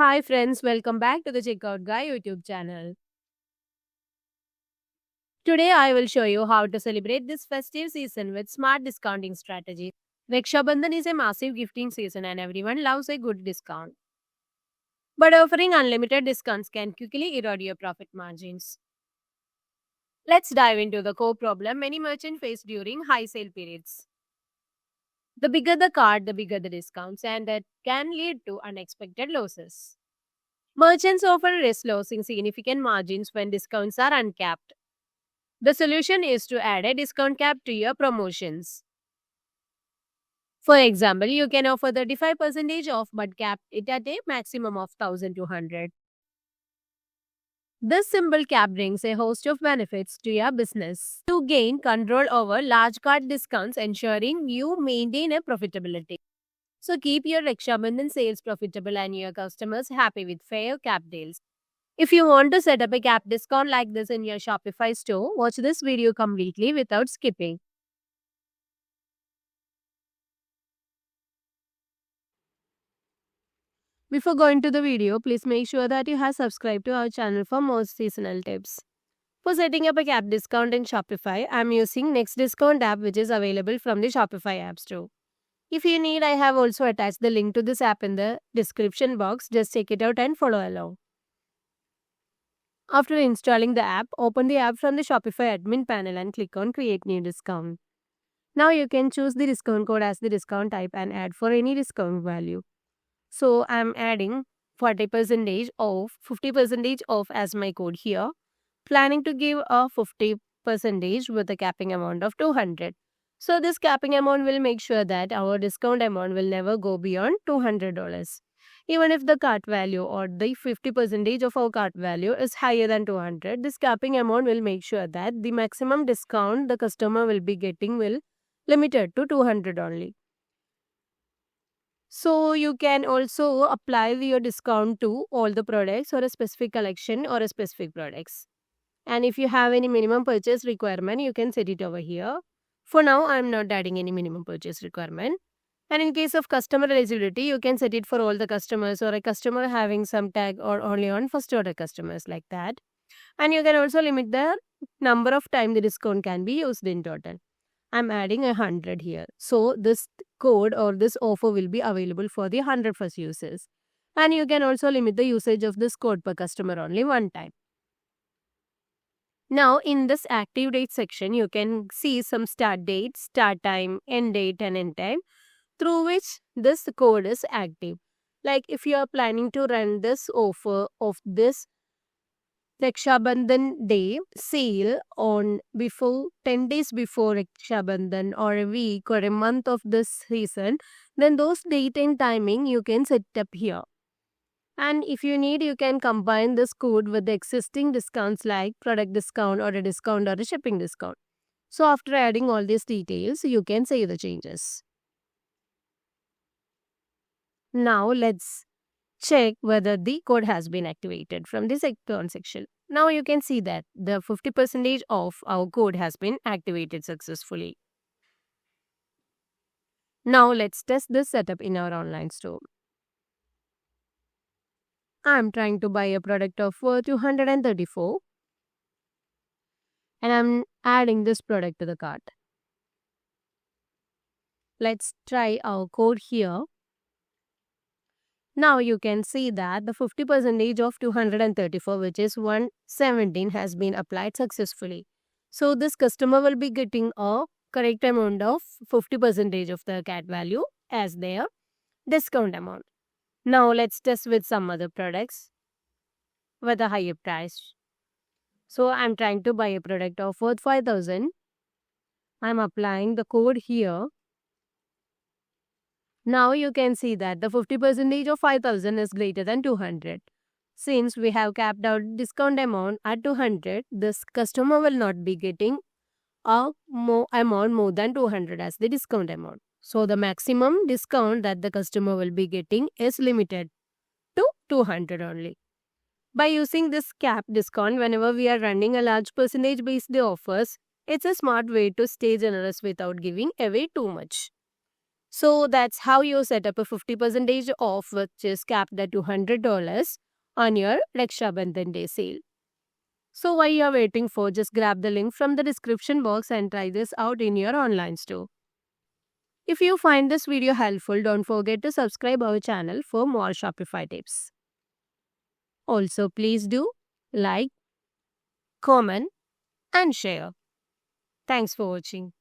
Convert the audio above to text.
Hi friends, welcome back to the Checkout Guy YouTube channel. Today I will show you how to celebrate this festive season with smart discounting strategies. Raksha Bandhan is a massive gifting season and everyone loves a good discount. But offering unlimited discounts can quickly erode your profit margins. Let's dive into the core problem many merchants face during high sale periods. The bigger the cart, the bigger the discounts, and that can lead to unexpected losses. Merchants often risk losing significant margins when discounts are uncapped. The solution is to add a discount cap to your promotions. For example, you can offer 35% off but cap it at a maximum of 1200. This simple cap brings a host of benefits to your business. You gain control over large card discounts, ensuring you maintain a profitability. So keep your Raksha Bandhan sales profitable and your customers happy with fair cap deals. If you want to set up a cap discount like this in your Shopify store, watch this video completely without skipping. Before going to the video, please make sure that you have subscribed to our channel for more seasonal tips. For setting up a cap discount in Shopify, I am using Next Discount app which is available from the Shopify App Store. If you need, I have also attached the link to this app in the description box. Just check it out and follow along. After installing the app, open the app from the Shopify admin panel and click on Create New Discount. Now you can choose the discount code as the discount type and add for any discount value. So I'm adding 40% off, 50% off as my code here. Planning to give a 50% with a capping amount of 200. So this capping amount will make sure that our discount amount will never go beyond $200. Even if the cart value or the 50% of our cart value is higher than 200, this capping amount will make sure that the maximum discount the customer will be getting will limited to 200 only. So you can also apply your discount to all the products or a specific collection or a specific products. And if you have any minimum purchase requirement, you can set it over here. For now, I'm not adding any minimum purchase requirement. And in case of customer eligibility, you can set it for all the customers or a customer having some tag or only on first order customers like that. And you can also limit the number of time the discount can be used in total. I'm adding 100 here. So this code or this offer will be available for the 100 first users. And you can also limit the usage of this code per customer only one time. Now in this active date section, you can see some start date, start time, end date and end time through which this code is active. Like if you are planning to run this offer of this Raksha Bandhan day sale on before 10 days before Raksha Bandhan or a week or a month of this season, then those date and timing you can set up here. And if you need, you can combine this code with the existing discounts like product discount or a discount or a shipping discount. So after adding all these details, you can save the changes. Now let's check whether the code has been activated from this account section. Now you can see that the 50% of our code has been activated successfully. Now let's test this setup in our online store. I'm trying to buy a product of 234 and I'm adding this product to the cart. Let's try our code here. Now you can see that the 50% of 234 which is 117 has been applied successfully. So this customer will be getting a correct amount of 50% of the cat value as their discount amount. Now let's test with some other products with a higher price. So I'm trying to buy a product of worth 5000. I'm applying the code here. Now you can see that the 50% of 5000 is greater than 200. Since we have capped out discount amount at 200, this customer will not be getting a amount more than 200 as the discount amount. So the maximum discount that the customer will be getting is limited to 200 only. By using this cap discount whenever we are running a large percentage based offers, it's a smart way to stay generous without giving away too much. So that's how you set up a 50% off, which is capped at $200 on your Raksha Bandhan Day sale. So why you are waiting for? Just grab the link from the description box and try this out in your online store. If you find this video helpful, don't forget to subscribe our channel for more Shopify tips. Also, please do like, comment, and share. Thanks for watching.